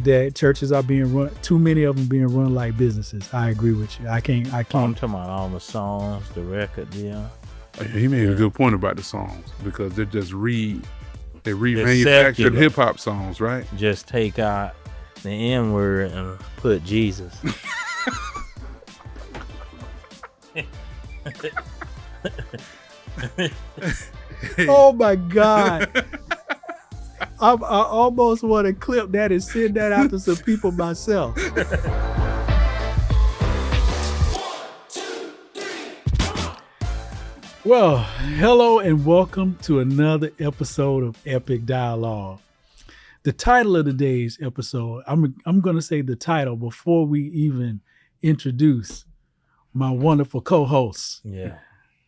that churches are being run, too many of them being run like businesses. I agree with you. I can't. I'm talking about all the songs, the record deal. He made a good point about the songs because they're just they remanufactured secular. hip hop songs, right? Just take out the N word and put Jesus. Oh my God. I almost want to clip that and send that out to some people myself. Well, hello and welcome to another episode of Epic Dialogue. The title of today's episode, I'm going to say the title before we even introduce my wonderful co-hosts. Yeah.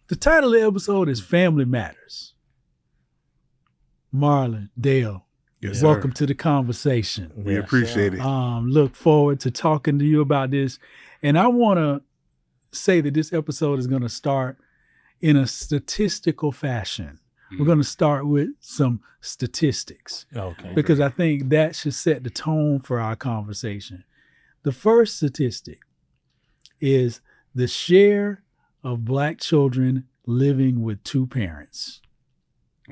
The title of the episode is Family Matters. Marlon, Dale, Yes, welcome sir. to the conversation. We appreciate it. Look forward to talking to you about this. And I want to say that this episode is going to start in a statistical fashion. We're going to start with some statistics Okay. because I think that should set the tone for our conversation. The first statistic is the share of Black children living with two parents.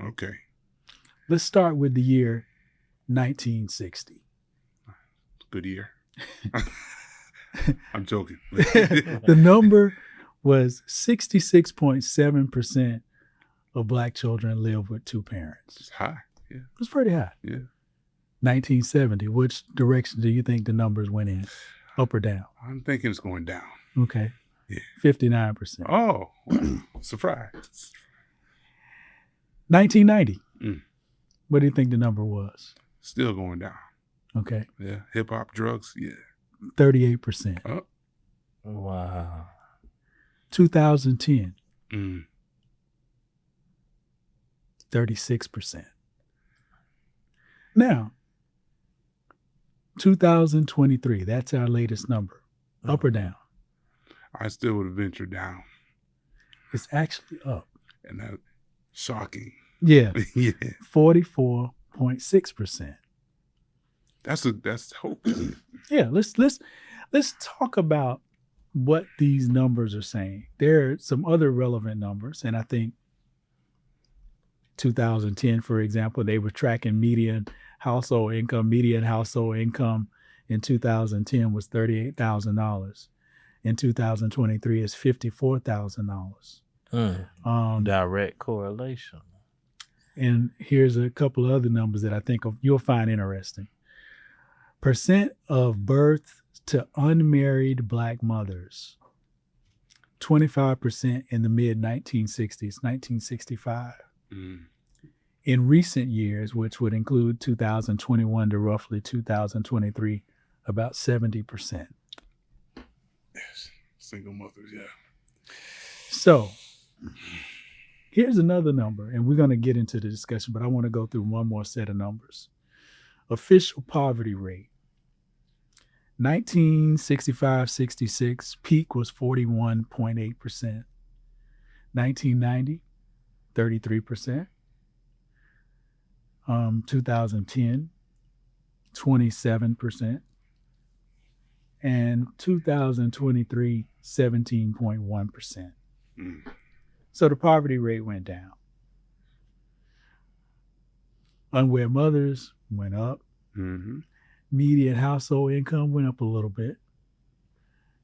Okay. Let's start with the year 1960. Good year. I'm joking. The number was 66.7% of Black children live with two parents. It's high. Yeah. It was pretty high. Yeah. 1970, which direction do you think the numbers went in? Up or down? I'm thinking it's going down. Okay. Yeah. 59%. Oh, wow. Surprise. 1990. Mm. What do you think the number was? Still going down. Okay. Yeah. Hip hop, drugs. Yeah. 38%. Oh. Wow. 2010, Mm. 36%. Now, 2023, that's our latest number. Up or down? I still would have ventured down. It's actually up. And that shocking. Yeah, Yeah. 44.6%. That's hope. Yeah, let's talk about what these numbers are saying. There are some other relevant numbers, and I think 2010, for example, they were tracking median household income. Median household income in 2010 was $38,000. In 2023, it's $54,000. Direct correlation. And here's a couple of other numbers that I think you'll find interesting. Percent of births to unmarried Black mothers, 25% in the mid-1960s, 1965. Mm. In recent years, which would include 2021 to roughly 2023, about 70%. Yes. Single mothers, yeah. So here's another number, and we're going to get into the discussion, but I want to go through one more set of numbers. Official poverty rate. 1965-66, peak was 41.8%. 1990, 33%. 2010, 27%. And 2023, 17.1%. Mm. So the poverty rate went down. Unwed mothers went up. Mm-hmm. Median household income went up a little bit.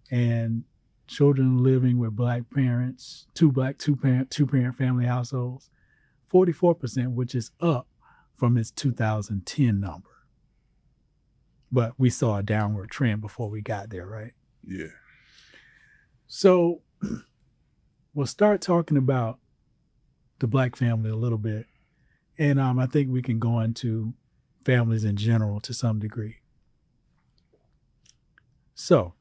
And children living with Black parents, two parent family households, 44%, which is up from its 2010 number. But we saw a downward trend before we got there, right? Yeah. So we'll start talking about the Black family a little bit. And I think we can go into families in general to some degree. So,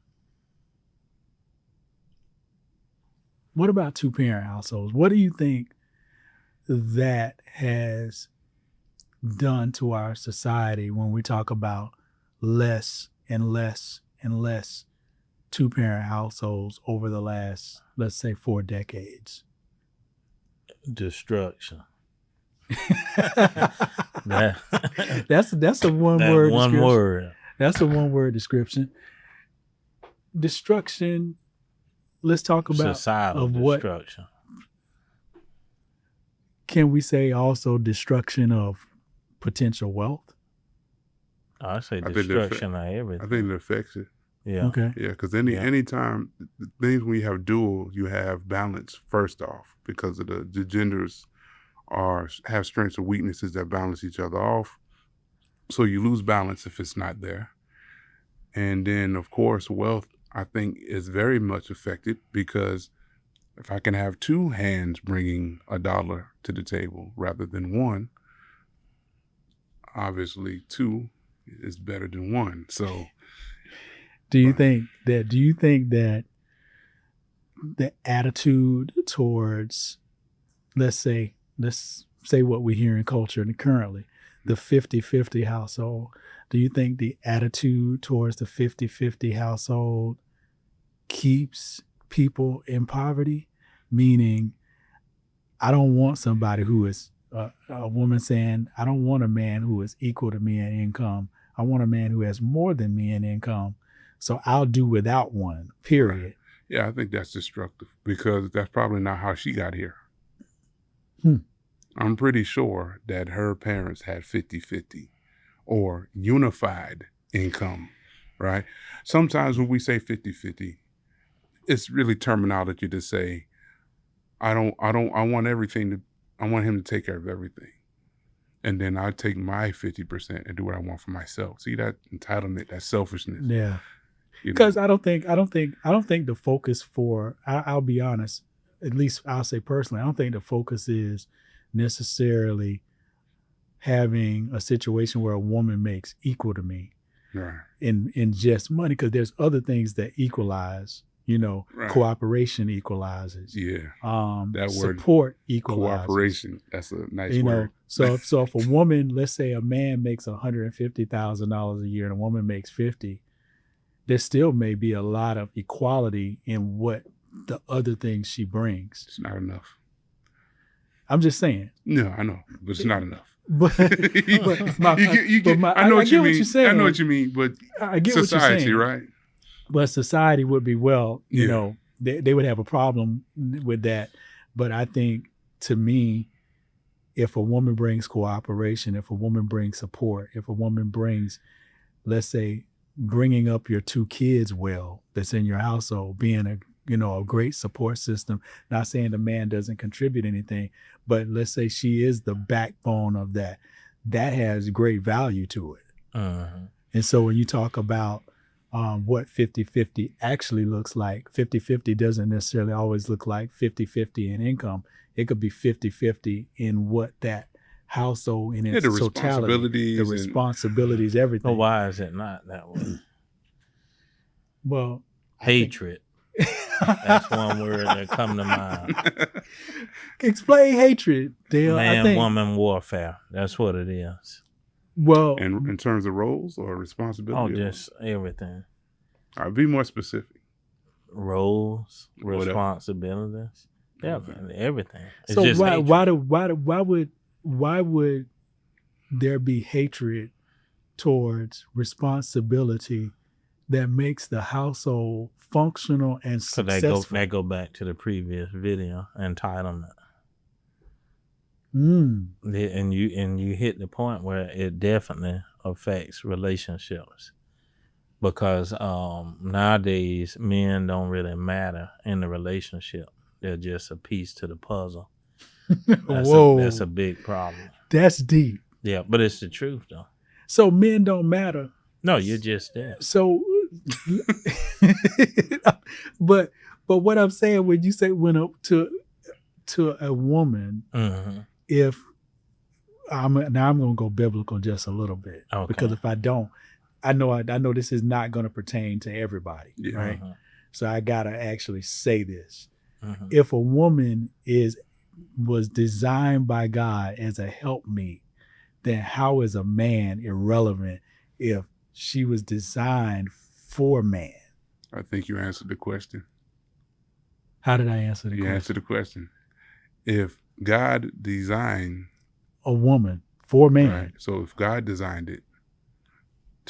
what about two-parent households? What do you think that has done to our society when we talk about less and less and less two-parent households over the last, let's say, 4 decades? Destruction. That's a one word. One description. word. That's a one-word description. Destruction. Let's talk about Societal of what destruction. can we say also destruction of potential wealth? I say I think destruction of I everything. think it affects it. Yeah. Okay. Yeah, because Yeah. anytime the things when you have dual, you have balance first off because of the genders have strengths and weaknesses that balance each other off. So you lose balance if it's not there. And then of course wealth I think is very much affected because if I can have two hands bringing $1 to the table rather than one, obviously two is better than one. So Do you think that the attitude towards, let's say what we hear in culture currently, the 50-50 household, do you think the attitude towards the 50-50 household keeps people in poverty? Meaning, I don't want somebody who is a woman saying, I don't want a man who is equal to me in income. I want a man who has more than me in income. So I'll do without one, period. Right. Yeah, I think that's destructive because that's probably not how she got here. I'm pretty sure that her parents had 50-50 or unified income, right? Sometimes when we say 50-50, it's really terminology to say, I want him to take care of everything. And then I take my 50% and do what I want for myself. See that entitlement, that selfishness. Yeah. You know? Because I don't think the focus for, I'll be honest, at least I'll say personally, I don't think the focus is necessarily having a situation where a woman makes equal to me Right. in just money, because there's other things that equalize. Right. Cooperation equalizes. Yeah. That word, support equalizes. Cooperation. That's a nice word. So if a woman, let's say a man makes $150,000 a year and a woman makes 50, there still may be a lot of equality in what the other things she brings. It's not enough. I'm just saying. No, I know, but it's not enough. But I know what you mean. You're saying. I know what you mean, but I get society, what you're saying. right? But society would be, they would have a problem with that. But I think, to me, if a woman brings cooperation, if a woman brings support, if a woman brings, let's say, bringing up your two kids well, that's in your household, being a great support system, not saying the man doesn't contribute anything, but let's say she is the backbone of that has great value to it. And so when you talk about what 50-50 actually looks like, 50-50 doesn't necessarily always look like 50-50 in income. It could be 50-50 in what that household in its totality, the responsibilities, everything. Well, why is it not that way? Well, hatred. That's one word that come to mind. Explain hatred, Dale. Man-woman warfare. That's what it is. Well, and in terms of roles or responsibility? Just everything. I'll be more specific. Roles, responsibilities, everything. It's so just why would there be hatred towards responsibility that makes the household functional and successful? They go back to the previous video, entitlement. Mm. And you hit the point where it definitely affects relationships, because nowadays men don't really matter in the relationship. They're just a piece to the puzzle. That's a big problem. That's deep. Yeah, but it's the truth though. So men don't matter. No, you're just there. So, but what I'm saying, when you say went up to a woman, if I'm going to go biblical just a little bit, because if I don't, I know this is not going to pertain to everybody, right? So I gotta actually say this: if a woman was designed by God as a helpmeet, then how is a man irrelevant if she was designed for man? I think you answered the question. How did I answer the question? You answered the question. If God designed a woman for man, right, so if God designed it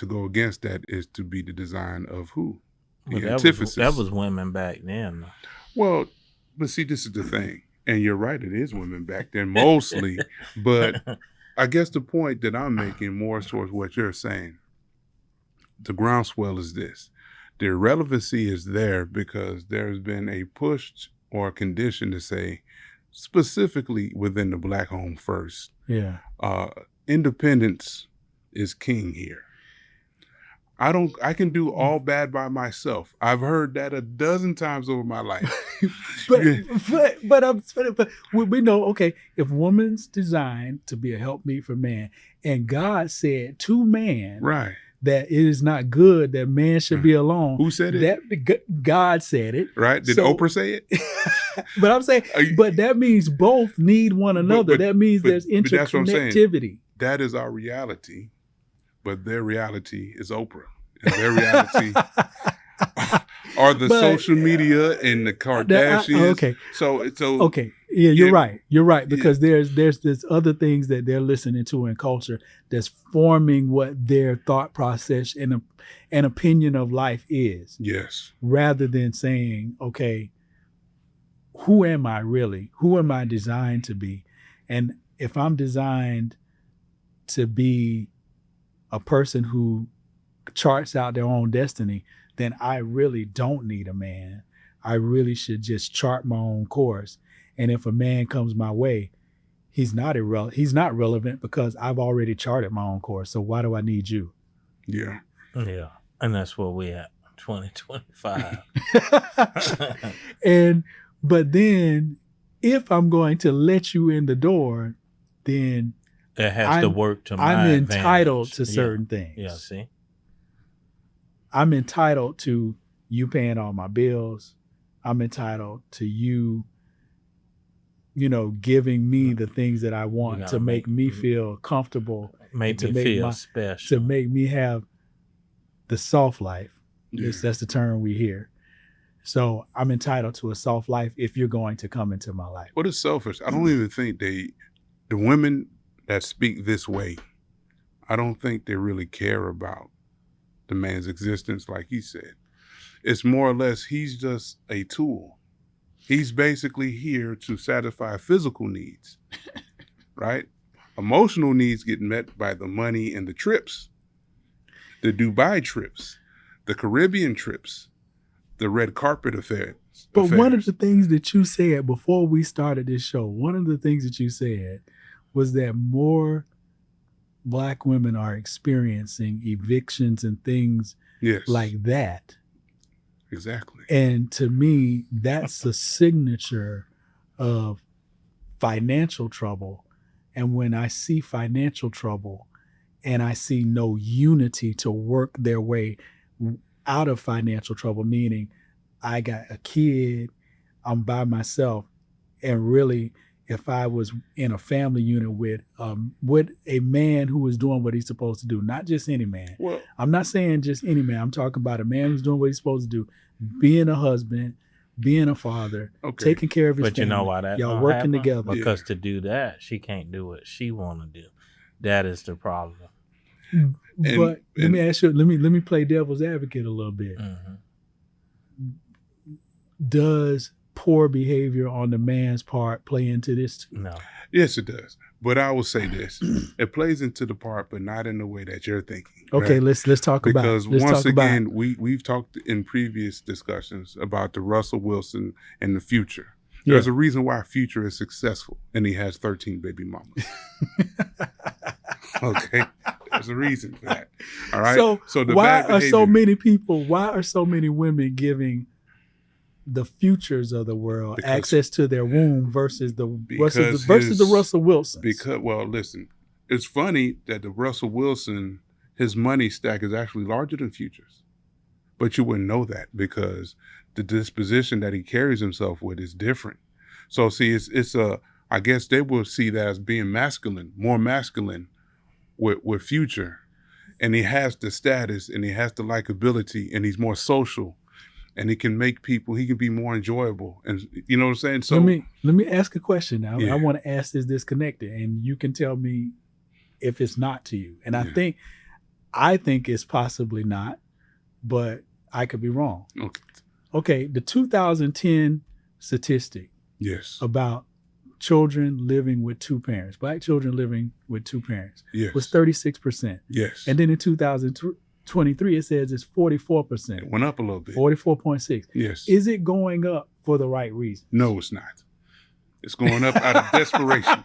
to go against that is to be the design of who? The But antithesis. that was women back then. Well, but see, this is the thing. And you're right, it is women back then mostly. But I guess the point that I'm making more towards what you're saying, the groundswell is this. The irrelevancy is there because there's been a push or a condition to say, specifically within the Black home first, Yeah. independence is king here. I can do all bad by myself. I've heard that a dozen times over my life. but we know, okay, if woman's designed to be a helpmeet for man, and God said to man Right. that it is not good that man should be alone. Who said it? God said it. Right? Did So- Oprah say it? But I'm saying, but that means both need one another. but- that means there's but that's what I'm saying. interconnectivity. That is our reality, but their reality is Oprah. And their reality are the But- social media and the Kardashians. Okay. So Okay. Yeah, you're Yeah. right. You're right. Because there's other things that they're listening to in culture that's forming what their thought process and an opinion of life is, yes. rather than saying, okay, who am I really? Who am I designed to be? And if I'm designed to be a person who charts out their own destiny, then I really don't need a man. I really should just chart my own course. And if a man comes my way, he's not relevant because I've already charted my own course. So why do I need you? Yeah. Yeah. And that's where we at, 2025. But then if I'm going to let you in the door, then It has to work to my I'm advantage. entitled to Yeah. certain things. Yeah, see? I'm entitled to you paying all my bills. I'm entitled to you, giving me the things that I want gotta to make me mhm. feel comfortable, Make to me make feel my- special. to make me have the soft life. Yeah. That's the term we hear. So I'm entitled to a soft life if you're going to come into my life. What is selfish? I don't even think the women that speak this way, I don't think they really care about the man's existence, like he said. It's more or less he's just a tool. He's basically here to satisfy physical needs, right? Emotional needs get met by the money and the trips, the Dubai trips, the Caribbean trips, the red carpet affairs. But one of the things that you said before we started this show, one of the things that you said was that more Black women are experiencing evictions and things yes, like that. exactly. And to me, that's a signature of financial trouble. And when I see financial trouble and I see no unity to work their way out of financial trouble, meaning I got a kid, I'm by myself, and really, if I was in a family unit with a man who was doing what he's supposed to do, not just any man. Well, I'm not saying just any man. I'm talking about a man who's doing what he's supposed to do, being a husband, being a father, okay. taking care of his But you family. know why that Y'all don't working happen? together. Because to do that, she can't do what she want to do. That is the problem. But let me ask you, let me play devil's advocate a little bit. Mhm. Does poor behavior on the man's part play into this too? No. Yes, it does. But I will say this: it plays into the part, but not in the way that you're thinking. Okay, right? let's talk about Because it. Let's once talk about again, we've talked in previous discussions about the Russell Wilson and the Future. Yeah. There's a reason why Future is successful, and he has 13 baby mamas. Okay, there's a reason for that. All right. So the why bad are so behavior- why are so many women giving the Futures of the world Because- access to their womb versus the Because the his- Russell Wilsons? Because, well, listen, it's funny that the Russell Wilson, his money stack is actually larger than Future's. But you wouldn't know that because the disposition that he carries himself with is different. So see, I guess they will see that as being masculine, more masculine with Future. And he has the status and he has the likability and he's more social and he can be more enjoyable. And you know what I'm saying? So let me ask a question now. Yeah. I want to ask this disconnected, and you can tell me if it's not to you. And I Yeah. think I think it's possibly not, but I could be wrong. Okay. Okay, the 2010 statistic Yes. about children living with two parents, black children living with two parents, Yes. was 36%. Yes. And then in 2023, it says it's 44%. It went up a little bit. 44.6. Yes. Is it going up for the right reason? No, it's not. It's going up out of desperation.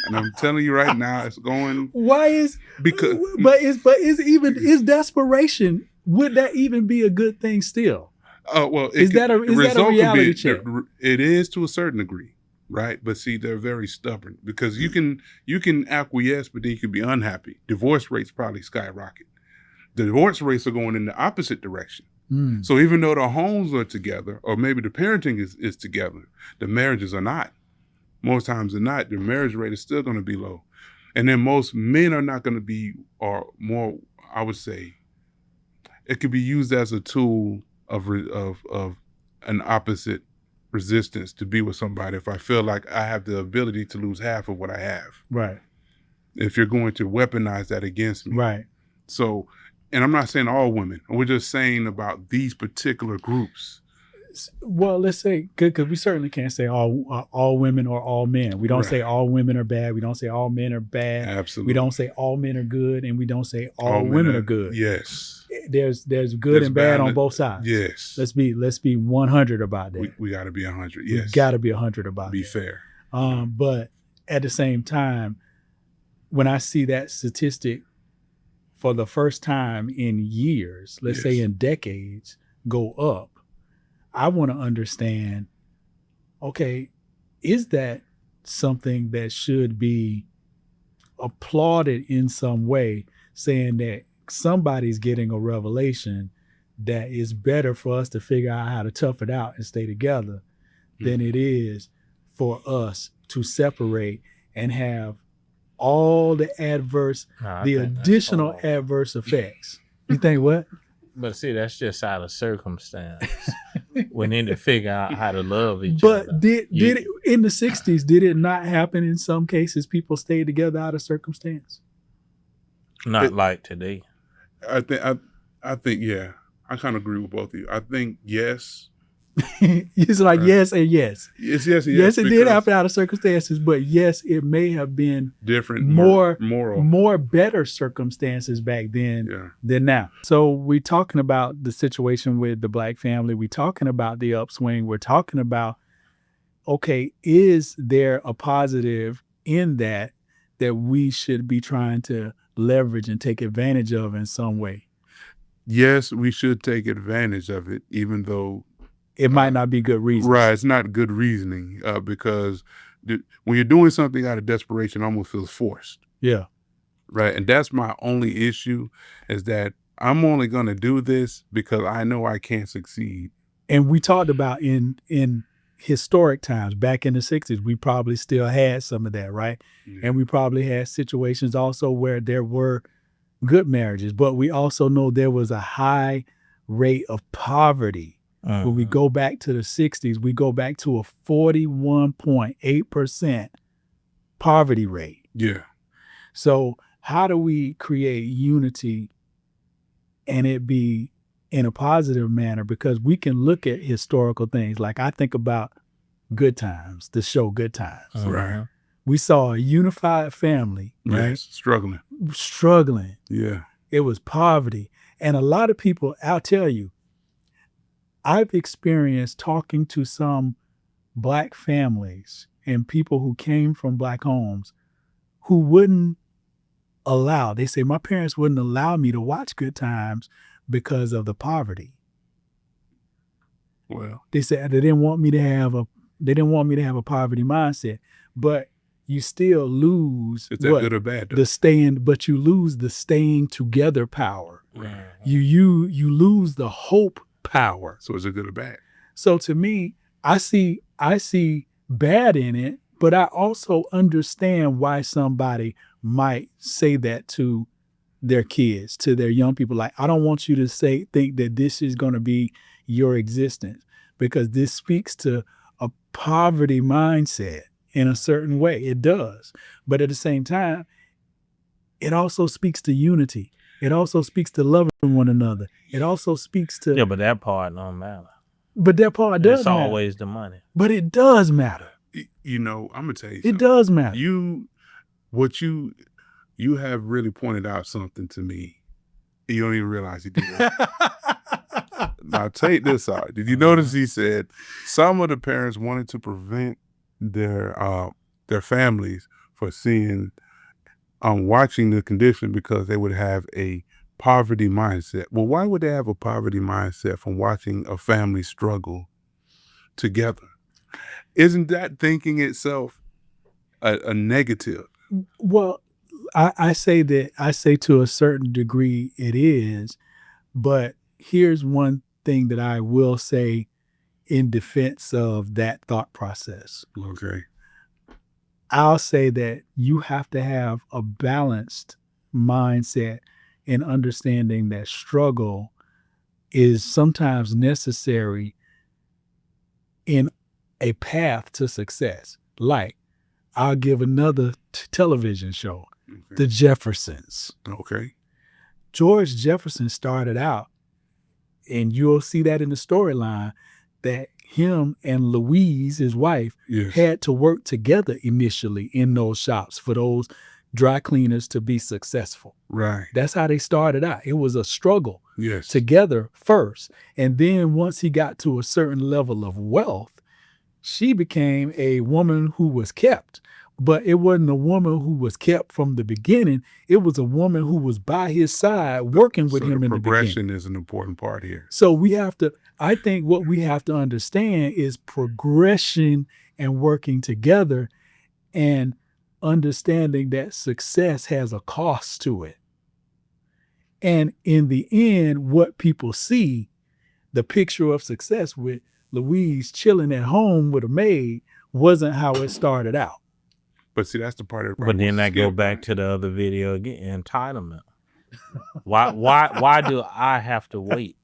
And I'm telling you right now, it's going Why is because is desperation, would that even be a good thing still? well, Is that a reality check? It is to a certain degree, right? But see, they're very stubborn because you can acquiesce, but then you can be unhappy. Divorce rates probably skyrocket. The divorce rates are going in the opposite direction. So even though the homes are together, or maybe the parenting is together, the marriages are not. Most times than not, the marriage rate is still going to be low. And then most men are not going to be, or more, I would say, it could be used as a tool of an opposite resistance to be with somebody if I feel like I have the ability to lose half of what I have. Right. If you're going to weaponize that against me. Right. So, and I'm not saying all women. We're just saying about these particular groups. Well, let's say, because we certainly can't say all women or all men. We don't Right. say all women are bad. We don't say all men are bad. Absolutely. We don't say all men are good, and we don't say all women are good. Yes. There's good There's and bad on balance. both sides. Yes. Let's be 100 about that. We got to be 100. We Yes. got to be 100 about Be that. fair. But at the same time, when I see that statistic for the first time in years, let's say in decades, go up, I want to understand, okay, is that something that should be applauded in some way, saying that somebody's getting a revelation that is better for us to figure out how to tough it out and stay together than it is for us to separate and have all the additional adverse effects. You think what? But see, that's just out of circumstance. We need to figure out how to love each But other. did it in the 60s, did it not happen in some cases? People stayed together out of circumstance? Not like today. I think yeah. I kind of agree with both of you. I think yes. It's like yes and yes. Yes, yes, yes. Yes, it did happen out of circumstances, but yes, it may have been different, more moral, more better circumstances back then than now. So we're talking about the situation with the black family. We're talking about the upswing. We're talking about, okay, is there a positive in that we should be trying to leverage and take advantage of in some way? Yes, we should take advantage of it, even though it might not be good reason. Right, it's not good reasoning because when you're doing something out of desperation, it almost feels forced. Yeah. Right, and that's my only issue is that I'm only going to do this because I know I can't succeed. And we talked about in historic times, back in the 60s, we probably still had some of that, right? Yeah. And we probably had situations also where there were good marriages, but we also know there was a high rate of poverty. When we go back to the 60s, we go back to a 41.8% poverty rate. Yeah. So how do we create unity and it be in a positive manner? Because we can look at historical things. Like I think about Good Times, the show Good Times. Right. We saw a unified family, right? Yes, struggling. Yeah. It was poverty. And a lot of people, I'll tell you, I've experienced talking to some black families and people who came from black homes who wouldn't allow, they say, my parents wouldn't allow me to watch Good Times because of the poverty. Well, they said they didn't want me to have a poverty mindset, but you still lose. Is that good or bad? But you lose the staying together power. Right. You lose the hope power. So is it good or bad? So to me, I see bad in it, but I also understand why somebody might say that to their kids, to their young people. Like, I don't want you to think that this is going to be your existence, because this speaks to a poverty mindset in a certain way. It does. But at the same time, it also speaks to unity. It also speaks to loving one another. It also speaks to, Yeah, but that part don't matter. but that part does It's matter. always the money. But it does matter. You know, I'm gonna tell you It something. does matter. You have really pointed out something to me. You don't even realize you did it. Now take this out. Did you notice he said some of the parents wanted to prevent their families for seeing watching the condition because they would have a poverty mindset. Well, why would they have a poverty mindset from watching a family struggle together? Isn't that thinking itself a negative? Well, I say to a certain degree it is, but here's one thing that I will say in defense of that thought process. Okay. I'll say that you have to have a balanced mindset in understanding that struggle is sometimes necessary in a path to success. Like, I'll give another television show, The Jeffersons. Okay. George Jefferson started out, and you'll see that in the storyline, that him and Louise, his wife, Yes. had to work together initially in those shops for those dry cleaners to be successful. Right. That's how they started out. It was a struggle Yes. together first. And then once he got to a certain level of wealth, she became a woman who was kept. But it wasn't a woman who was kept from the beginning. It was a woman who was by his side working with him in the beginning. Progression is an important part here. So I think what we have to understand is progression and working together and understanding that success has a cost to it. And in the end, what people see, the picture of success with Louise chilling at home with a maid, wasn't how it started out. But see, that's the part that. But then that go back to the other video again, entitlement. Why do I have to wait?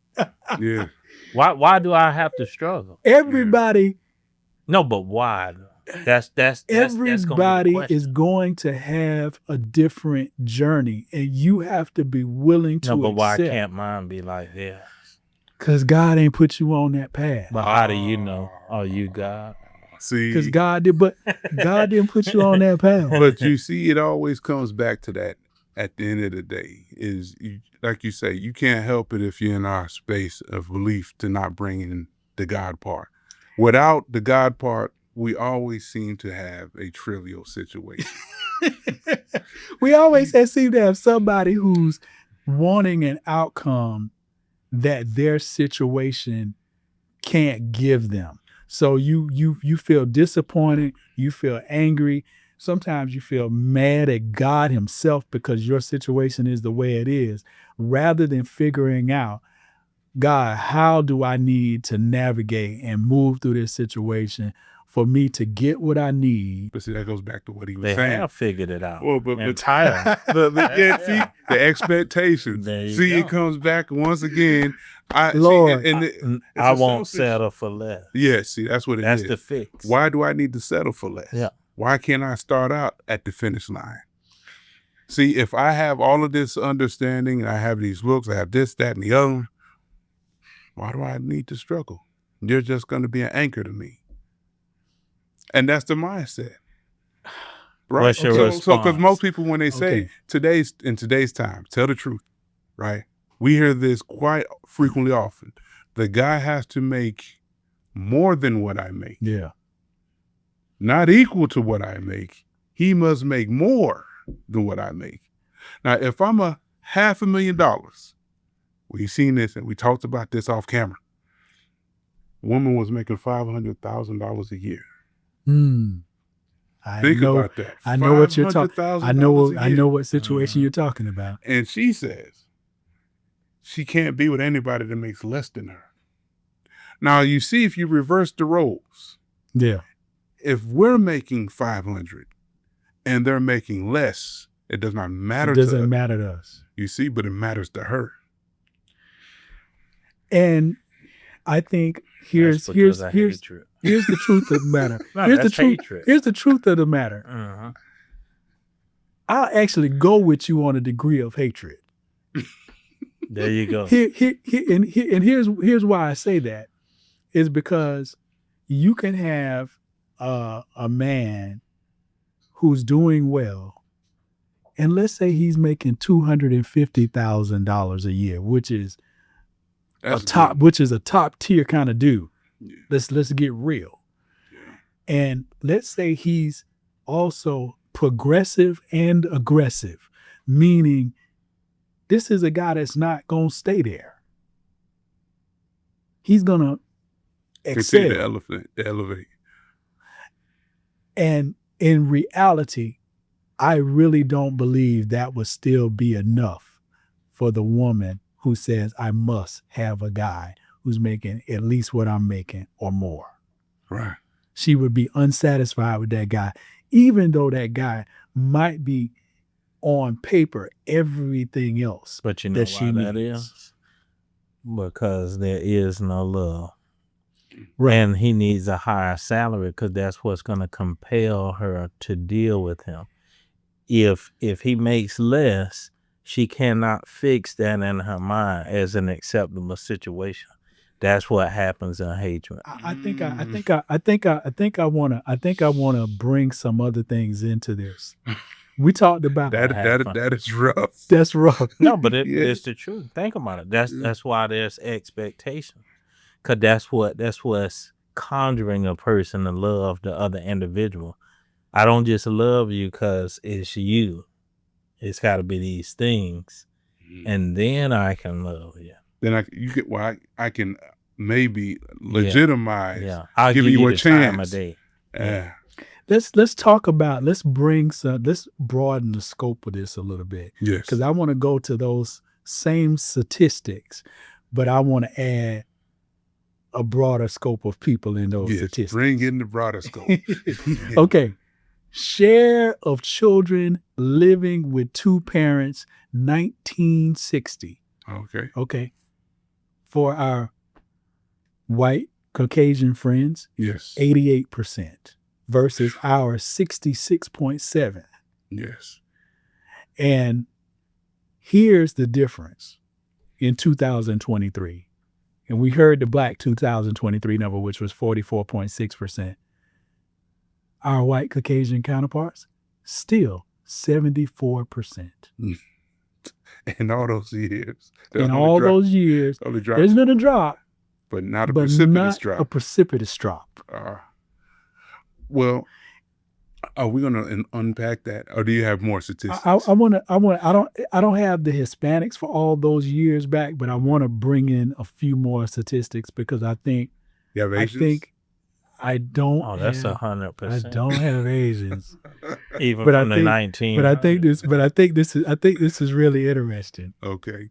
Yeah. Why do I have to struggle? Everybody No, but why? That's gonna be the everybody question. is going to have a different journey, and you have to be willing to No, but why accept. can't mine be like this? Because God ain't put you on that path. But how do you know? Oh, you God. See, Because God didn't put you on that path. but you see, it always comes back to that. At the end of the day, is like you say, you can't help it if you're in our space of belief to not bring in the God part. Without the God part, we always seem to have a trivial situation. We always seem to have somebody who's wanting an outcome that their situation can't give them. So you feel disappointed, you feel angry, sometimes you feel mad at God himself because your situation is the way it is, rather than figuring out, God, how do I need to navigate and move through this situation for me to get what I need? But see, that goes back to what he was They saying. have figured it out. Well, but Entitlement. the expectations. There you See, go. it comes back once again. Lord, I won't settle for less. Yeah, see, that's what it is. That's the fix. Why do I need to settle for less? Yeah. Why can't I start out at the finish line? See, if I have all of this understanding, and I have these books, I have this, that, and the other, why do I need to struggle? You're just going to be an anchor to me. And that's the mindset. Right? What's your So, response? because most people, when they say in today's time, tell the truth, right? We hear this quite frequently often. The guy has to make more than what I make. Yeah. Not equal to what I make. He must make more than what I make. Now, if I'm a $500,000, we've seen this and we talked about this off camera. Woman was making $500,000 a year. Think about that. I know what you're talking. $500,000 a I year. know what situation you're talking about. And she says she can't be with anybody that makes less than her. Now, you see, if you reverse the roles, Yeah. if we're making 500 and they're making less, it does not matter It to doesn't us. matter to us. You see, but it matters to her. And I think here's That's because I here's hatred. here's the truth of the matter. No, Here's the that's truth. hatred. Here's the truth of the matter. Uh-huh. I'll actually go with you on a degree of hatred. There you go. And here's why I say that is because you can have a man who's doing well, and let's say he's making $250,000 a year, which is That's a top tier kind of dude. Yeah. Let's get real. Yeah. And let's say he's also progressive and aggressive, meaning this is a guy that's not gonna stay there. He's gonna excel. Continue to elevate. And in reality, I really don't believe that would still be enough for the woman who says, I must have a guy who's making at least what I'm making or more. Right. She would be unsatisfied with that guy, even though that guy might be on paper everything else. But you know that she why that needs. is? Because there is no love. Right. And he needs a higher salary because that's what's going to compel her to deal with him. If he makes less, she cannot fix that in her mind as an acceptable situation. That's what happens in hatred. I think I wanna bring some other things into this. We talked about That is rough. that's rough. No, but Yeah. it's the truth. Think about it. That's why there's expectation, because that's what's conjuring a person to love the other individual. I don't just love you because it's you. It's got to be these things, and then I can love you. Then I can maybe legitimize. Yeah, I'll give give you you a the time chance. of day. Yeah. Let's broaden the scope of this a little bit. Yes. Because I want to go to those same statistics, but I want to add a broader scope of people in those statistics. Bring in the broader scope. Okay. Share of children living with two parents, 1960. Okay. Okay. For our white Caucasian friends, Yes. 88% versus our 66.7. Yes. And here's the difference in 2023. And we heard the black 2023 number, which was 44.6%. Our white Caucasian counterparts, still 74%. In all those years. In all those years, Only drop, there's been a drop, but not a but precipitous not drop. a precipitous drop. Well, are we going to unpack that, or do you have more statistics? I don't have the Hispanics for all those years back, but I want to bring in a few more statistics because I think You have Asians? I think I don't. Oh, that's 100%. I don't have Asians, Even but from I the think, 19. But I think this is really interesting. Okay.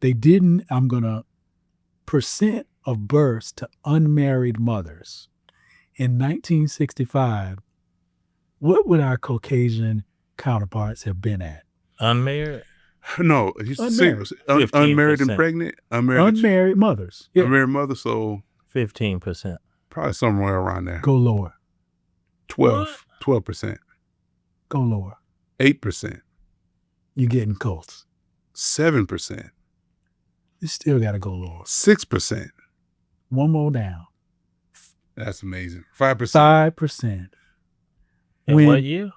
They didn't. I'm gonna percent of births to unmarried mothers in 1965. What would our Caucasian counterparts have been at? Unmarried? No, he's Unmarried. unmarried and 15%. pregnant. Unmarried mothers. Yeah. Unmarried mother, so 15%. probably somewhere around there. Go lower. 12%, Go lower. 8%, You're getting close. 7%, You still got to go lower. 6%. One more down. That's amazing. 5%. 5%. In When- what year?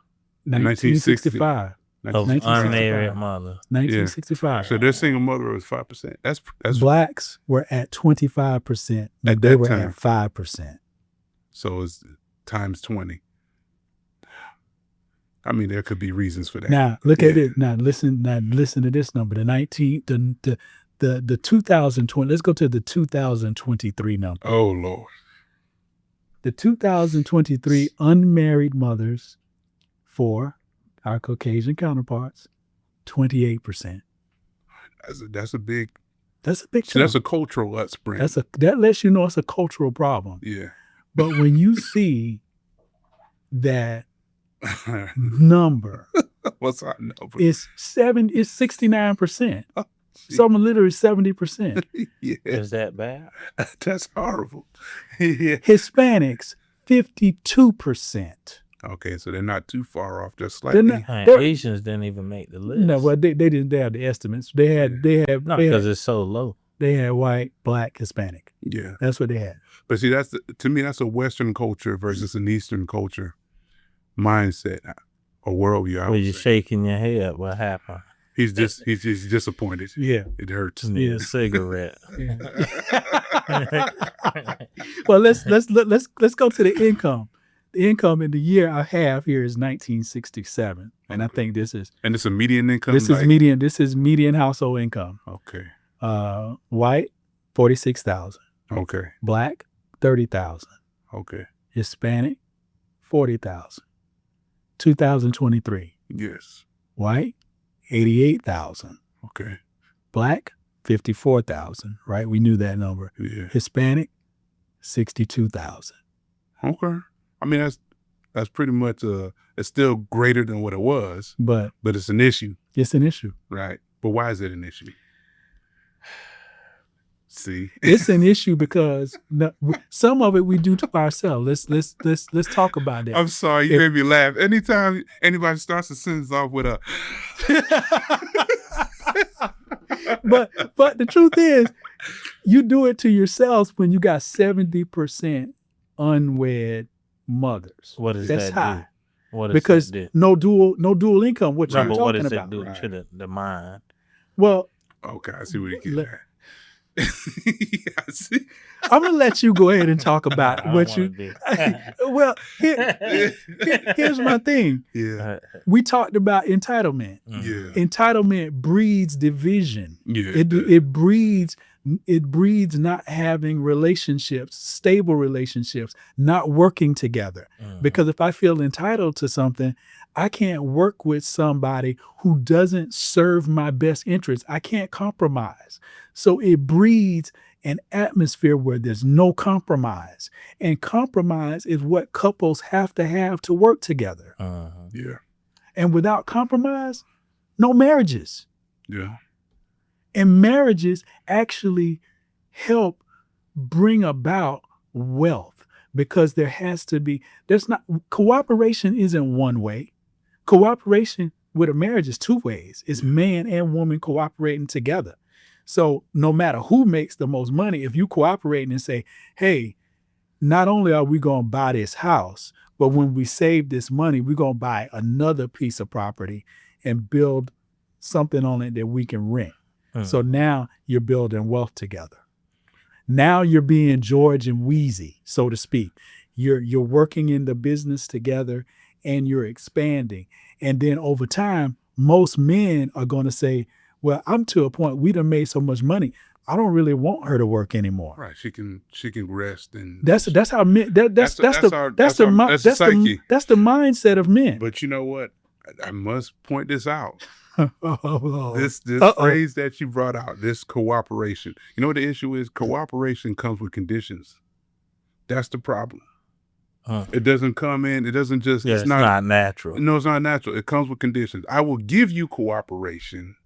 1965. Of 1965. unmarried mother. 1965. So their single mother was 5%. That's Blacks were at 25%. At They that were time. at 5%. so it's times 20. I mean, there could be reasons for that. Now look at it. Now listen to this number. The 2020. Let's go to the 2023 number. Oh Lord. The 2023 unmarried mothers for our Caucasian counterparts, 28%. That's a big. That's a big So chunk. that's a cultural upspring. That lets you know it's a cultural problem. Yeah. But when you see that number, What's our number? it's 69%. Some are literally 70%. Yeah. Is that bad? That's horrible. Yeah. Hispanics, 52%. Okay, so they're not too far off, just They're slightly. not. And They're- Asians didn't even make the list. No, well, they didn't. They have the estimates. They had. no, They because had, it's so low. they had white, black, Hispanic. Yeah. That's what they had. But see, to me, that's a Western culture versus an Eastern culture mindset or worldview. I Were would you say. shaking your head? What happened? He's just disappointed. Yeah. It hurts. Need a cigarette. Well, let's go to the income. The income in the year I have here is 1967, and I think this is And it's a median income. this is median. This is median household income. Okay. White, 46,000. Okay. Black, 30,000. Okay. Hispanic, 40,000. 2023. Yes. White, 88,000. Okay. Black, 54,000. Right, we knew that number. Yeah. Hispanic, 62,000. Okay. I mean, that's pretty much it's still greater than what it was, But but it's an issue, it's an issue. right? But why is it an issue? See, It's an issue because some of it we do to ourselves. Let's talk about that. I'm sorry, you made me laugh. Anytime anybody starts a sentence off with a, but the truth is, you do it to yourselves when you got 70% unwed mothers. What does That's that high. do? What does Because that do? no dual income. What No, you're but what talking does about? it do Right. to the mind? Well, okay, I see what you get Let- at. I see. I'm gonna let you go ahead and talk about I don't what wanna you. be. Well, here's my thing. Yeah, We talked about entitlement. yeah, Entitlement breeds division. yeah. It breeds not having relationships, stable relationships, not working together. Mhm. Because if I feel entitled to something, I can't work with somebody who doesn't serve my best interests. I can't compromise. So it breeds an atmosphere where there's no compromise. And compromise is what couples have to work together. Yeah, And without compromise, no marriages. yeah, And marriages actually help bring about wealth because there has to be, cooperation isn't one way. Cooperation with a marriage is two ways. It's man and woman cooperating together. So no matter who makes the most money, if you cooperate and say, hey, not only are we going to buy this house, but when we save this money, we're going to buy another piece of property and build something on it that we can rent. So now you're building wealth together. Now you're being George and Wheezy, so to speak. You're working in the business together and you're expanding. And then over time, most men are going to say, well, I'm to a point, we done made so much money, I don't really want her to work anymore. right. She can rest and That's how men. That's the mindset of men. But you know what? I must point this out. Oh. This phrase that you brought out, this cooperation. You know what the issue is? Cooperation comes with conditions. That's the problem. It doesn't come in. It doesn't just. Yeah, it's not natural. No, it's not natural. It comes with conditions. I will give you cooperation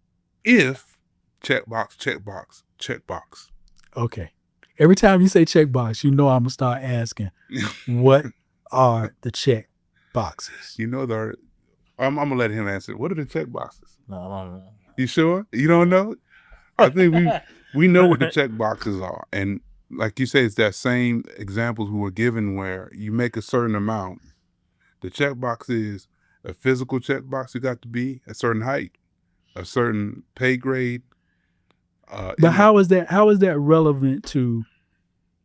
if checkbox, checkbox, checkbox. Okay. Every time you say checkbox, you know I'm gonna start asking, what are the check boxes? You know I'm gonna let him answer. What are the check boxes? No, I don't know. You sure? You don't know? I think we know what the check boxes are. And like you say, it's that same examples we were given where you make a certain amount. The check box is a physical check box. You got to be a certain height, a certain pay grade. But how is that relevant to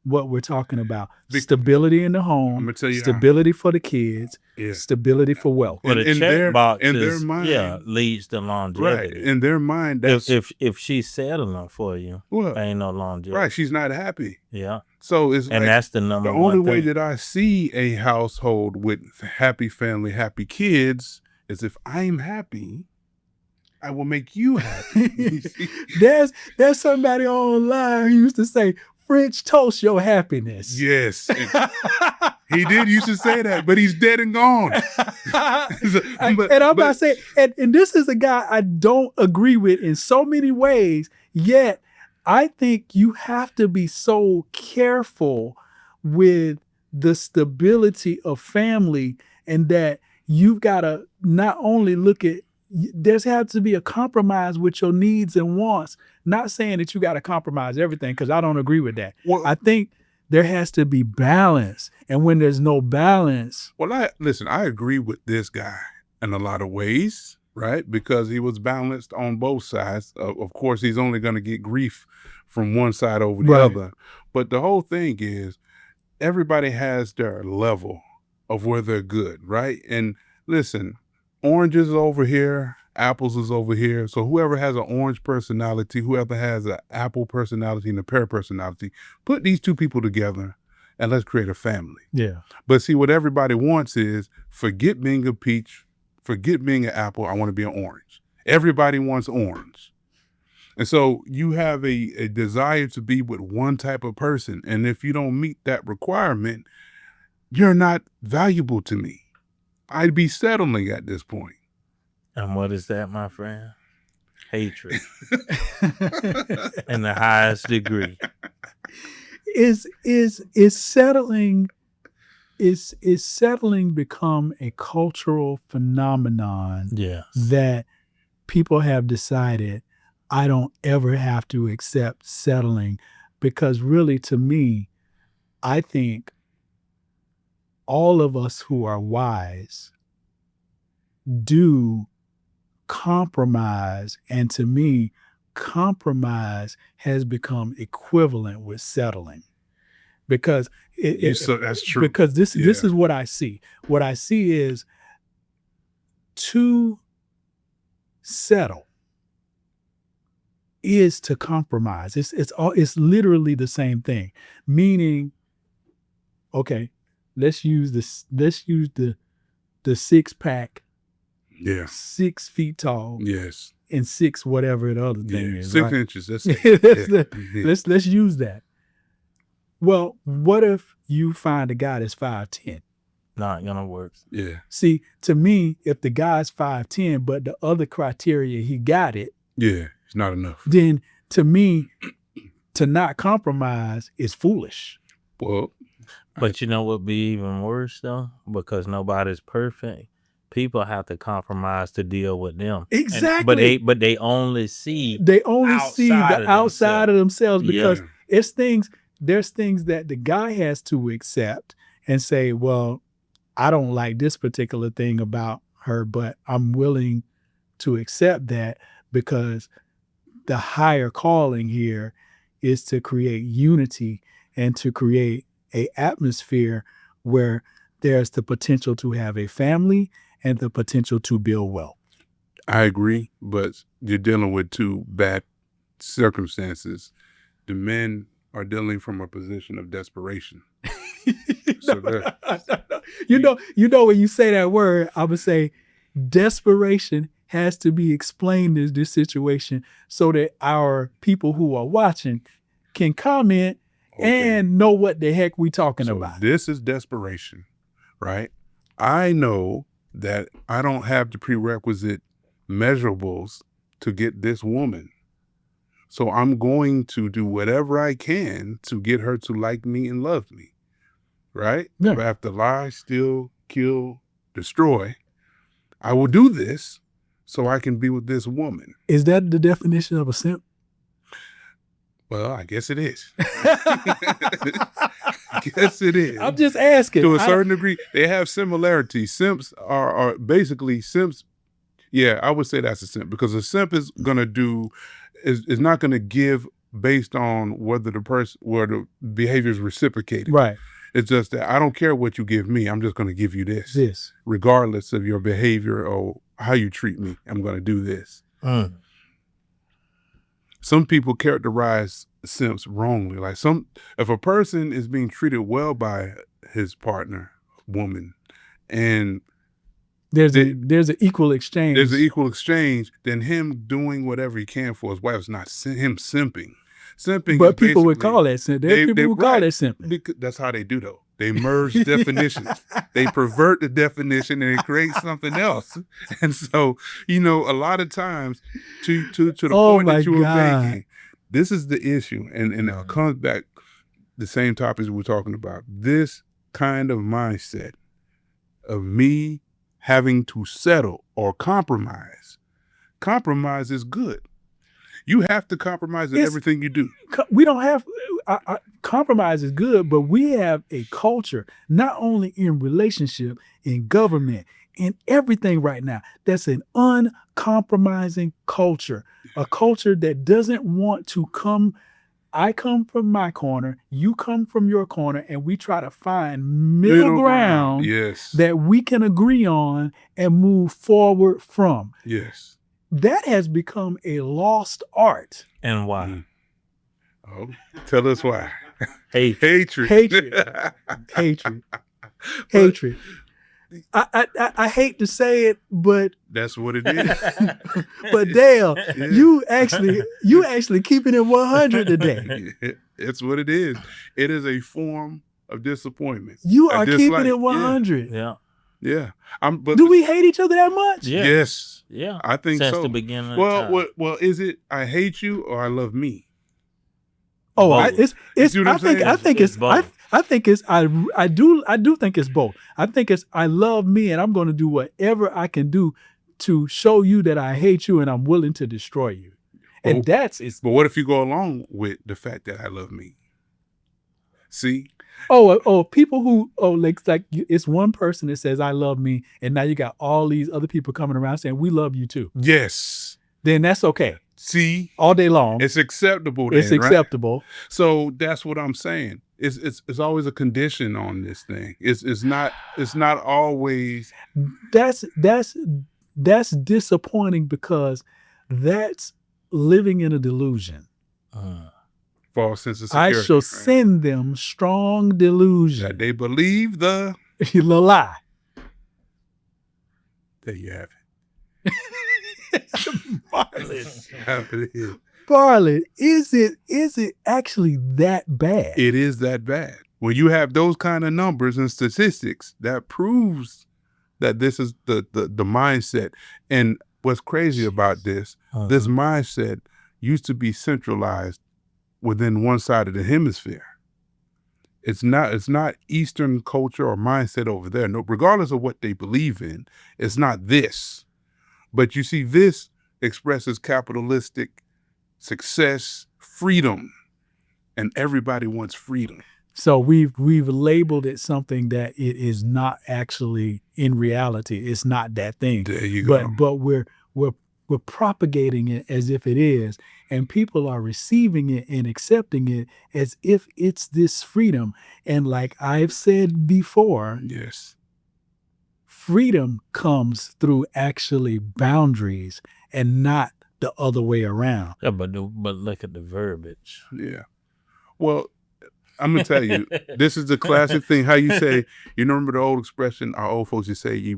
what we're talking about? Stability in the home, I'm gonna tell you stability for the kids, Yeah. stability for wealth. Well, In the their- check box in their is, mind- leads to Right. longevity. In their mind, that's If she's settling for you, what? ain't no longevity. Right. She's not happy. Yeah, So it's and like, that's the number the one only way thing. that I see a household with happy family, happy kids is if I'm happy, I will make you happy. There's somebody online who used to say, French toast your happiness. Yes. He did used to say that, but he's dead and gone. And I'm about to say, and this is a guy I don't agree with in so many ways, yet I think you have to be so careful with the stability of family and that you've got to not only look at, there's has to be a compromise with your needs and wants. Not saying that you got to compromise everything, because I don't agree with that. Well, I think there has to be balance, and when there's no balance, I agree with this guy in a lot of ways, right? Because he was balanced on both sides. Of course, he's only going to get grief from one side over the Right. other. But the whole thing is, everybody has their level of where they're good, right? And listen, oranges is over here, apples is over here. So whoever has an orange personality, whoever has an apple personality and a pear personality, put these two people together and let's create a family. yeah, But see, what everybody wants is, forget being a peach, forget being an apple, I want to be an orange. Everybody wants orange. And so you have a desire to be with one type of person. And if you don't meet that requirement, you're not valuable to me. I'd be settling at this point. And what is that, my friend? Hatred in the highest degree. is settling become a cultural phenomenon Yes. that people have decided, I don't ever have to accept settling? Because really, to me, I think all of us who are wise do compromise, and to me, compromise has become equivalent with settling, because That's true. because this Yeah. is what I see. What I see is, to settle is to compromise. It's literally the same thing. Meaning, okay, let's use the 6-pack, Yeah. 6 feet tall, Yes. and 6 whatever the other thing Yeah. is. 6 right? inches. That's Let's use that. Well, what if you find a guy that's 5'10"? Not gonna work. Yeah. See, to me, if the guy's 5'10", but the other criteria he got it, Yeah. It's not enough. then to me, to not compromise is foolish. Well, But you know what would be even worse though? Because nobody's perfect. People have to compromise to deal with them. Exactly. But they only see They only see outside the of outside of themselves, because Yeah. there's things that the guy has to accept and say, well, I don't like this particular thing about her, but I'm willing to accept that, because the higher calling here is to create unity and to create a atmosphere where there's the potential to have a family and the potential to build wealth. I agree, but you're dealing with two bad circumstances. The men are dealing from a position of desperation. So you know, when you say that word, I would say desperation has to be explained in this situation so that our people who are watching can comment and know what the heck we talking about. This is desperation, right? I know that I don't have the prerequisite measurables to get this woman. So I'm going to do whatever I can to get her to like me and love me, right? Yeah. If I have to lie, steal, kill, destroy, I will do this so I can be with this woman. Is that the definition of a simp? Well, I guess it is. I guess it is. I'm just asking. To a certain degree, they have similarities. Simps are basically simps. Yeah, I would say that's a simp, because a simp is gonna do is not gonna give based on whether the behavior is reciprocated. Right. It's just that I don't care what you give me. I'm just gonna give you this, regardless of your behavior or how you treat me. I'm gonna do this. Some people characterize simps wrongly. Like if a person is being treated well by his partner, woman, and there's an equal exchange. There's an equal exchange. Then him doing whatever he can for his wife is not him simping. Simping, but people would call that simping. People would call that simping. Because that's how they do though. They merge definitions. They pervert the definition and they create something else. And so, a lot of times, to the point that you were making, this is the issue, and it comes back the same topics we're talking about. This kind of mindset of me having to settle or compromise. Compromise is good. You have to compromise in everything you do. We don't have compromise is good, but we have a culture, not only in relationship, in government, in everything right now, that's an uncompromising culture, a culture that doesn't want to come. I come from my corner, you come from your corner, and we try to find middle ground Yes. that we can agree on and move forward from. Yes. That has become a lost art. And why? Oh, tell us why. Hatred. Hatred. Hatred. I hate to say it, but That's what it is. but Dale, Yeah. you actually keeping it 100 today. It's what it is. It is a form of disappointment. You A are dislike. keeping it 100. Yeah. Yeah. But Do we hate each other that much? Yeah. Yes. Yeah. I think Since so. the beginning of Well, time. well, is it I hate you or I love me? Oh, Both. it's. see what I'm saying? I think It's it's. both. I think it's. I do think it's both. I think it's. I love me, and I'm going to do whatever I can do to show you that I hate you, and I'm willing to destroy you. And Oh. that's it's. But what if you go along with the fact that I love me? See? People who like it's one person that says I love me, and now you got all these other people coming around saying we love you too. Yes. Then that's okay See? all day long. It's acceptable then, It's right? acceptable. So that's what I'm saying. It's always a condition on this thing. It's not always. That's disappointing because that's living in a delusion. False sense of I security. shall right? send them strong delusion. That they believe the. The lie. There you have Bartlett. it. Bartlett, is it actually that bad? It is that bad. When you have those kind of numbers and statistics, that proves that this is the mindset. And what's crazy about this mindset used to be centralized within one side of the hemisphere. It's not Eastern culture or mindset over there. No, regardless of what they believe in, it's not this. But you see, this expresses capitalistic success, freedom, and everybody wants freedom. So we've labeled it something that it is not actually in reality. It's not that thing. There you go. But we're propagating it as if it is, and people are receiving it and accepting it as if it's this freedom. And like I've said before, Yes. freedom comes through actually boundaries and not the other way around. Yeah, but look at the verbiage. Yeah. Well, I'm gonna tell you, this is the classic thing. How you say, you remember the old expression? Our old folks used to say,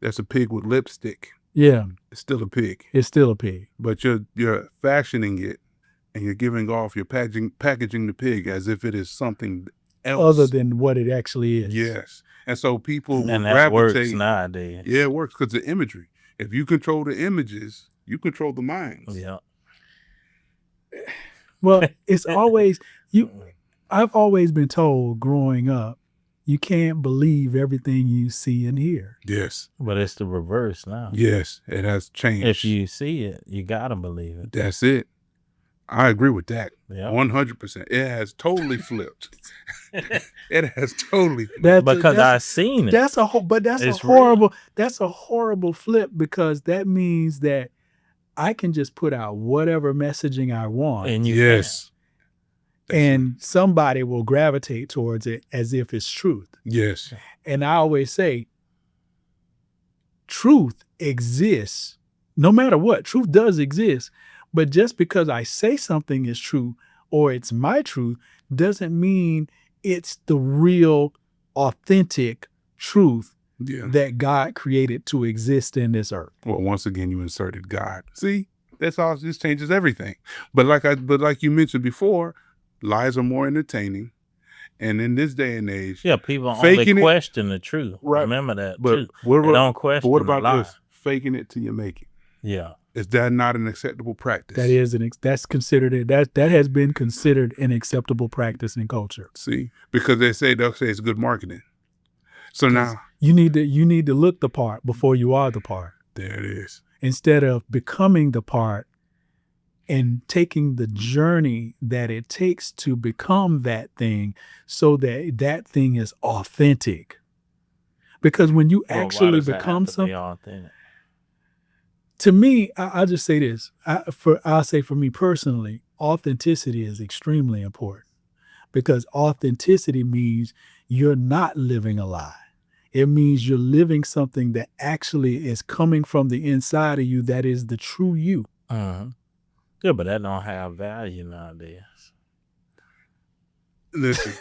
"That's a pig with lipstick." Yeah, It's still a pig, it's still a pig. but you're fashioning it, and you're giving off, you're packaging the pig as if it is something else Other than what it actually is. Yes, and so people will And that works gravitate. nowadays. Yeah, it works because the imagery. If you control the images, you control the minds. Yeah. Well, it's always I've always been told growing up, you can't believe everything you see and hear. Yes. But it's the reverse now. Yes, it has changed. If you see it, you gotta believe it. That's it. I agree with that. Yeah. 100%. It has totally flipped. It has totally flipped. Because I've seen it. That's a It's horrible. That's a horrible flip because that means that I can just put out whatever messaging I want, And you Yes. and somebody will gravitate towards it as if it's truth. Yes. And I always say, truth exists, no matter what. Truth does exist, but just because I say something is true or it's my truth doesn't mean it's the real, authentic truth Yeah. that God created to exist in this earth. Well, once again, you inserted God. See, that's all. This changes everything. But like you mentioned before, lies are more entertaining, and in this day and age, Yeah, people Faking only it- question the truth. Right. Remember that But too. what They about, don't but question what the about lie. this? Faking it till you make it. Yeah. Is that not an acceptable practice? That's considered that has been considered an acceptable practice in culture. See, because they'll say it's good marketing. So now you need to look the part before you are the part. there it is. Instead of becoming the part and taking the journey that it takes to become that thing, so that that thing is authentic. Because when you Well, why actually does that have become to be something, authentic? to me, I'll just say this. I'll say for me personally, authenticity is extremely important, because authenticity means you're not living a lie. It means you're living something that actually is coming from the inside of you, that is the true you. Yeah, but that don't have value nowadays. Listen.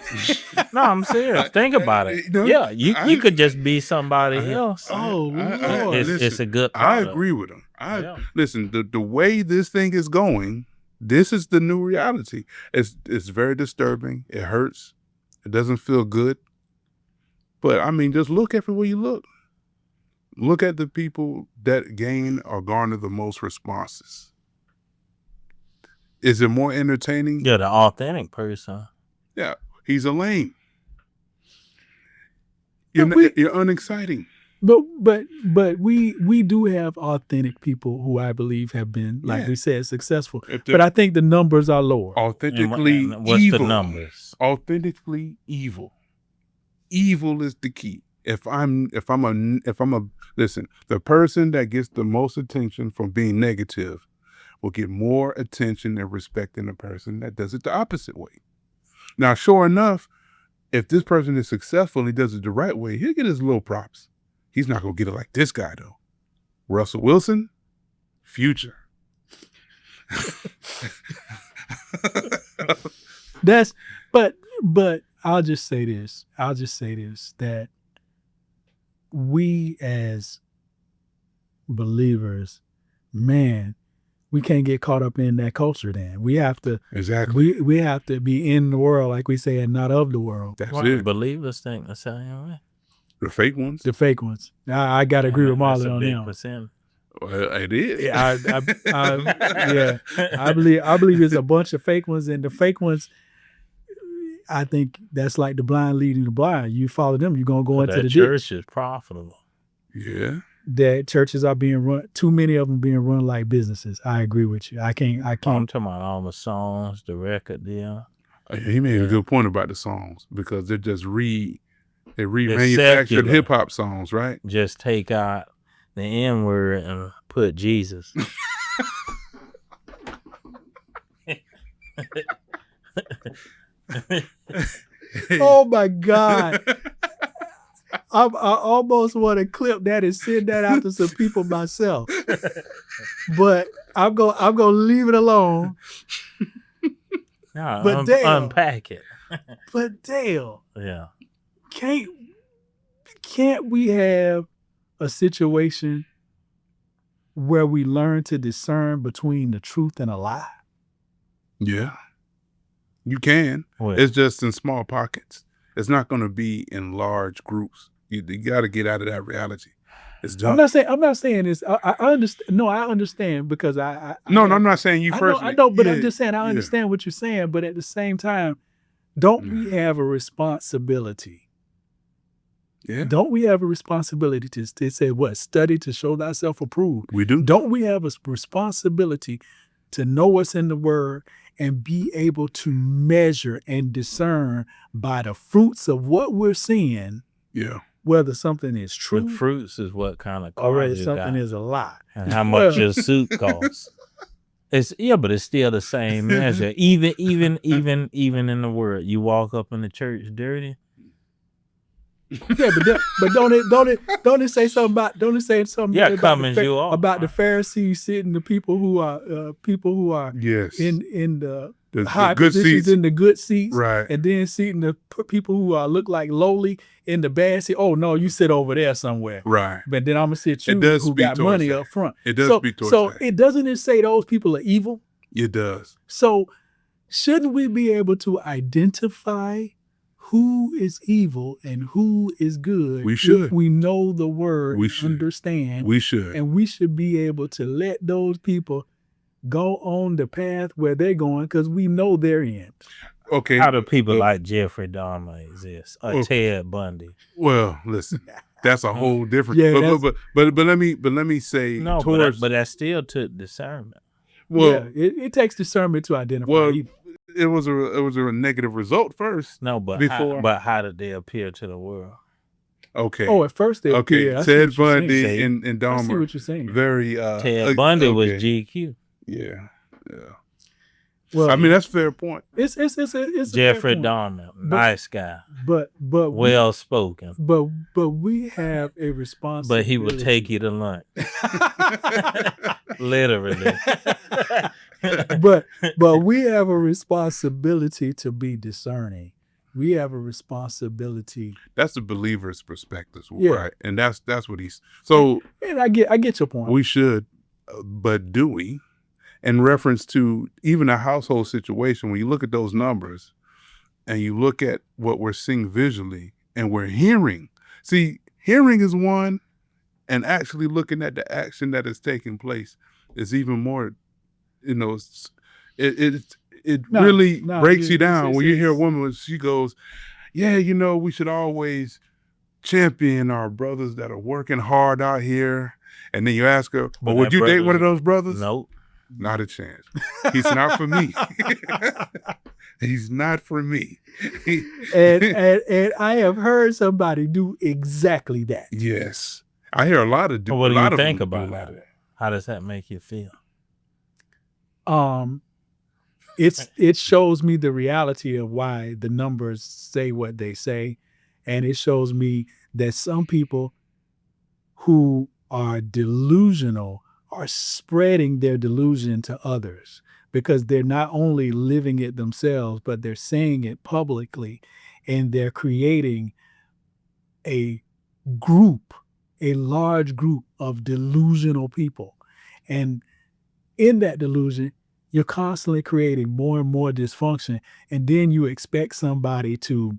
No, I'm serious. Think about it. You know, Yeah, you I- could just be somebody else. Oh, Lord. It's a good I product. agree with him. Yeah. Listen, the way this thing is going, this is the new reality. It's very disturbing. It hurts. It doesn't feel good. But I mean, just look everywhere you look. Look at the people that gain or garner the most responses. Is it more entertaining? Yeah, the authentic person. Yeah, he's a lame. But You're unexciting. But we do have authentic people who I believe have been, like we said, successful. But I think the numbers are lower. Authentically And what's evil. the numbers? Authentically evil. Evil is the key. If I'm a listen, the person that gets the most attention from being negative will get more attention and respect than the person that does it the opposite way. Now, sure enough, if this person is successful and he does it the right way, he'll get his little props. He's not gonna get it like this guy though. Russell Wilson, Future. But I'll just say this, that we as believers, man, we can't get caught up in that culture then. We have to Exactly. we have to be in the world, like we say, and not of the world. That's Well, it. believers think the same way. The fake ones. The fake ones. I gotta agree with That's Marlon a on big them. percent. Well, it is. Yeah, I believe it's a bunch of fake ones, and the fake ones, I think that's like the blind leading the blind. You follow them, you're gonna go into That the church ditch. is profitable. Yeah. That churches are being run, too many of them being run like businesses. I agree with you. I can't. I'm talking about all the songs, the record deal. He made a good point about the songs, because they're just they remanufactured secular. hip hop songs, right? Just take out the N word and put Jesus. Oh my God! I almost want to clip that and send that out to some people myself, but I'm gonna leave it alone. No, But damn. unpack it. But Dale, Yeah. can't we have a situation where we learn to discern between the truth and a lie? Yeah. You can. What? It's just in small pockets. It's not going to be in large groups. You got to get out of that reality. It's done. I'm not saying this. I understand. No, I understand, because No, I'm not saying you personally. I know, but Yeah, I'm just saying I yeah. understand what you're saying. But at the same time, don't we have a responsibility? Yeah. Don't we have a responsibility to say what? Study to show thyself approved. We do. Don't we have a responsibility to know what's in the word and be able to measure and discern by the fruits of what we're seeing Yeah. whether something is The true fruits is what kind of or car whether you something got is a lie. and how much your suit costs. But it's still the same measure. Even in the word, you walk up in the church dirty. Yeah, but don't it say something about Yeah, about comes you off, about the right? Pharisees sitting the people who are Yes. in the The high good positions seats. in the good seats, Right. and then seating the people who look like lowly in the bad seat. Oh no, you sit over there somewhere. Right. But then I'm gonna sit you does who speak got towards money that. up front. It does speak towards so that. it doesn't say those people are evil. It does. So shouldn't we be able to identify who is evil and who is good? We should. If we know the word, We and should. understand, We should. and we should be able to let those people go on the path where they're going, because we know their end. Okay. How do people like Jeffrey Dahmer exist? Or Ted Bundy? Well, listen, that's a whole different. Yeah, but let me say No, towards. but that still took discernment. Well, it takes discernment to identify. well, evil. it was a negative result first. No, but before. how did they appear to the world? Okay. Oh, at first they appeared. I see Ted what you're saying. Bundy and Dahmer. I see what you're saying. Very. Ted Bundy was GQ. Yeah. Well, I mean, that's a fair point. It's a Jeffrey fair point. Dahmer, nice guy, but well spoken. But we have a responsibility. But he would take you to lunch, literally. but we have a responsibility to be discerning. We have a responsibility. That's the believer's perspective, Yeah. right? And that's what he's. So, and I get your point. We should, but do we? In reference to even a household situation, when you look at those numbers and you look at what we're seeing visually and we're hearing, see, hearing is one, and actually looking at the action that is taking place is even more, it really breaks you down when you hear a woman when she goes, yeah, we should always champion our brothers that are working hard out here. And then you ask her, well, would you date one of those brothers? Nope. Not a chance. He's not for me. He's not for me. and I have heard somebody do exactly that. Yes. I hear a lot of What do you think about that? How does that make you feel? It shows me the reality of why the numbers say what they say, and it shows me that some people who are delusional are spreading their delusion to others, because they're not only living it themselves, but they're saying it publicly, and they're creating a large group of delusional people. And in that delusion, you're constantly creating more and more dysfunction, and then you expect somebody to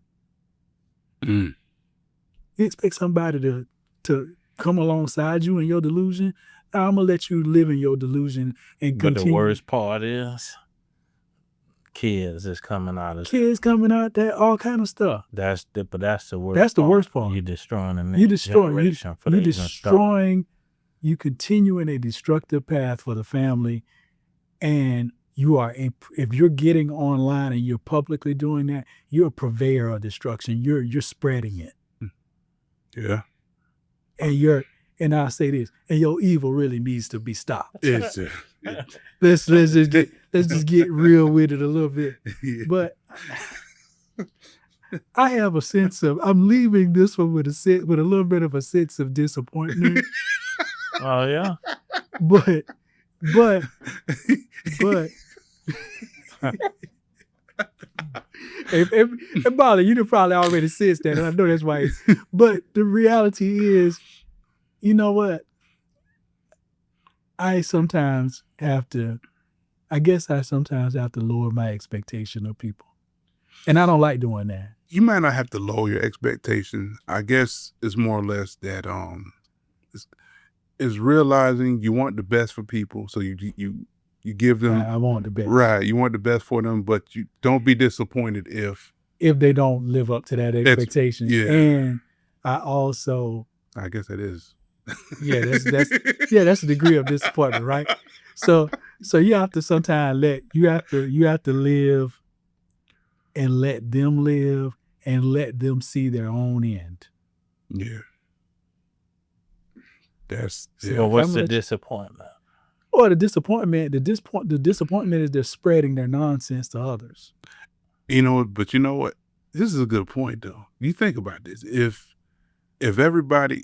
come alongside you in your delusion. I'm gonna let you live in your delusion and continue. But the worst part is kids is coming out of that all kind of stuff. That's the worst. That's the worst part. You're destroying the next You're destroying. generation for You're the destroying. You continue in a destructive path for the family, and you are. If you're getting online and you're publicly doing that, you're a purveyor of destruction. You're spreading it. Yeah. And I'll say this, and your evil really needs to be stopped. Let's just get real with it a little bit. Yeah. But I have a sense of, I'm leaving this one with a little bit of a sense of disappointment. Oh yeah. But and Molly, you probably already said that, and I know that's why. But the reality is, you know what? I sometimes have to lower my expectation of people. And I don't like doing that. You might not have to lower your expectation. I guess it's more or less that is realizing you want the best for people, so you give them. I want the best. Right, you want the best for them, but you don't be disappointed if they don't live up to that expectation. Yeah. And I guess that is. Yeah, that's a degree of disappointment, right? So you have to sometimes you have to live and let them live and let them see their own end. Yeah. Well, what's the disappointment? Or the disappointment is they're spreading their nonsense to others. But you know what? This is a good point though. You think about this. If everybody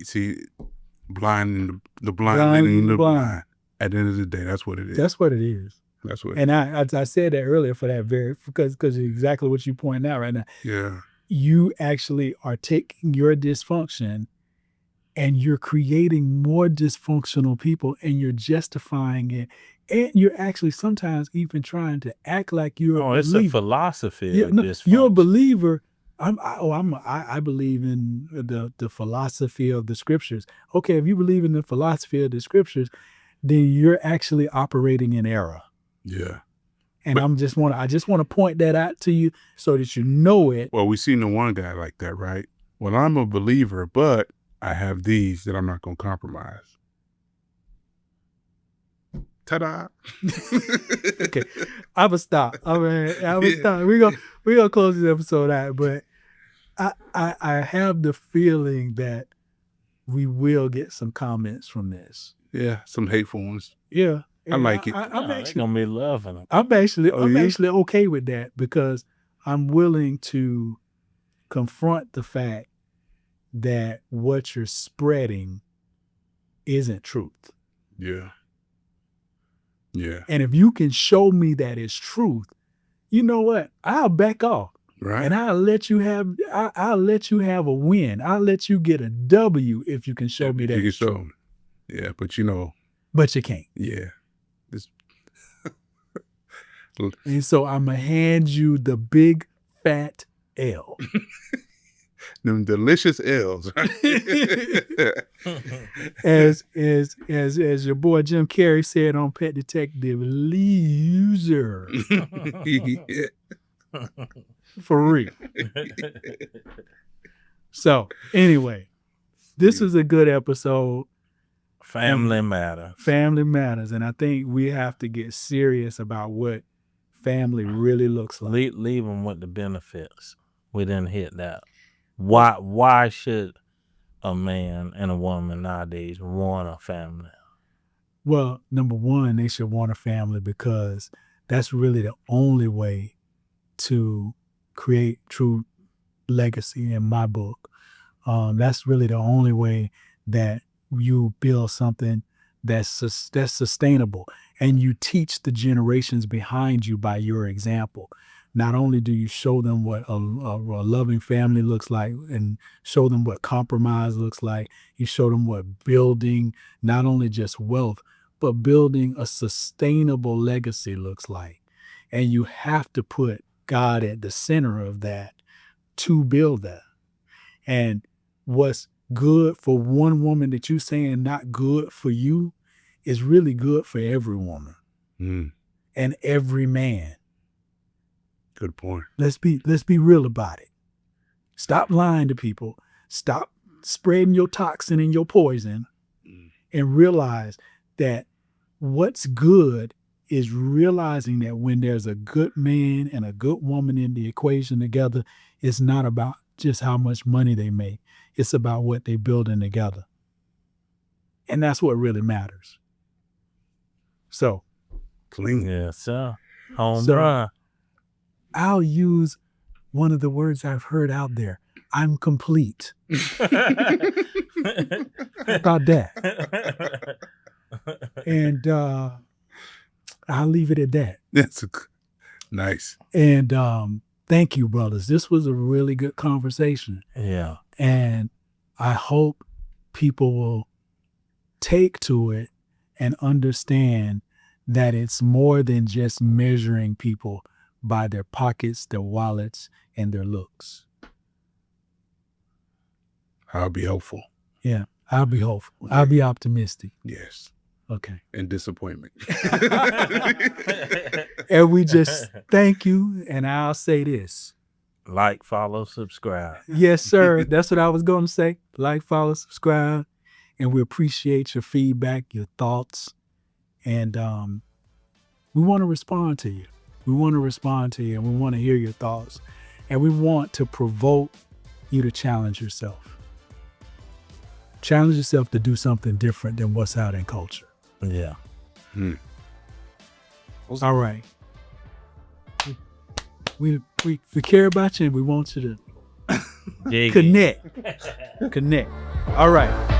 blind the blind leading the blind. At the end of the day, that's what it is. That's what it is. That's what. And I said that earlier for that because exactly what you point out right now. Yeah. You actually are taking your dysfunction and you're creating more dysfunctional people, and you're justifying it, and you're actually sometimes even trying to act like you're a believer. It's a philosophy of dysfunction. You're a believer. I believe in the philosophy of the scriptures. Okay, if you believe in the philosophy of the scriptures, then you're actually operating in error. Yeah. And I just want to point that out to you so that you know it. Well, we seen the one guy like that, right? Well, I'm a believer, but I have these that I'm not going to compromise. Ta-da! Okay, I'm gonna stop. Stop. We're gonna close this episode out, but I have the feeling that we will get some comments from this. Yeah, some hateful ones. Yeah, I like it. I'm They're actually gonna be loving it. I'm actually yeah? okay with that because I'm willing to confront the fact that what you're spreading isn't truth. Yeah. Yeah. And if you can show me that it's truth, you know what? I'll back off. Right. And I'll let you have a win. I'll let you get a W if you can show me that you it's can show true. me. Yeah, but you know. But you can't. Yeah. And so I'm gonna hand you the big fat L. Them delicious L's. as your boy Jim Carrey said on Pet Detective, loser. For real. So anyway, this is a good episode. Family matter. Family matters, and I think we have to get serious about what family really looks like. Leave them with the benefits. We didn't hit that. Why should a man and a woman nowadays want a family? Well, number one, they should want a family because that's really the only way to create true legacy in my book. That's really the only way that you build something that's sustainable, and you teach the generations behind you by your example. Not only do you show them what a loving family looks like and show them what compromise looks like, you show them what building not only just wealth, but building a sustainable legacy looks like. And you have to put God at the center of that to build that. And what's good for one woman that you're saying not good for you is really good for every woman and every man. Good point. Let's be real about it. Stop lying to people. Stop spreading your toxin and your poison, and realize that what's good is realizing that when there's a good man and a good woman in the equation together, it's not about just how much money they make. It's about what they're building together. And that's what really matters. So. Clean. Yeah, so home run. I'll use one of the words I've heard out there. I'm complete. How about that? And I'll leave it at that. That's nice. And thank you, brothers. This was a really good conversation. Yeah. And I hope people will take to it and understand that it's more than just measuring people by their pockets, their wallets, and their looks. I'll be hopeful. Yeah, I'll be hopeful. I'll be optimistic. Yes. Okay. And disappointment. And we just thank you, and I'll say this. Like, follow, subscribe. Yes, sir. That's what I was going to say. Like, follow, subscribe, and we appreciate your feedback, your thoughts, and we want to respond to you. We want to respond to you, and we want to hear your thoughts, and we want to provoke you to challenge yourself. Challenge yourself to do something different than what's out in culture. Yeah. All right. We care about you, and we want you to connect. All right.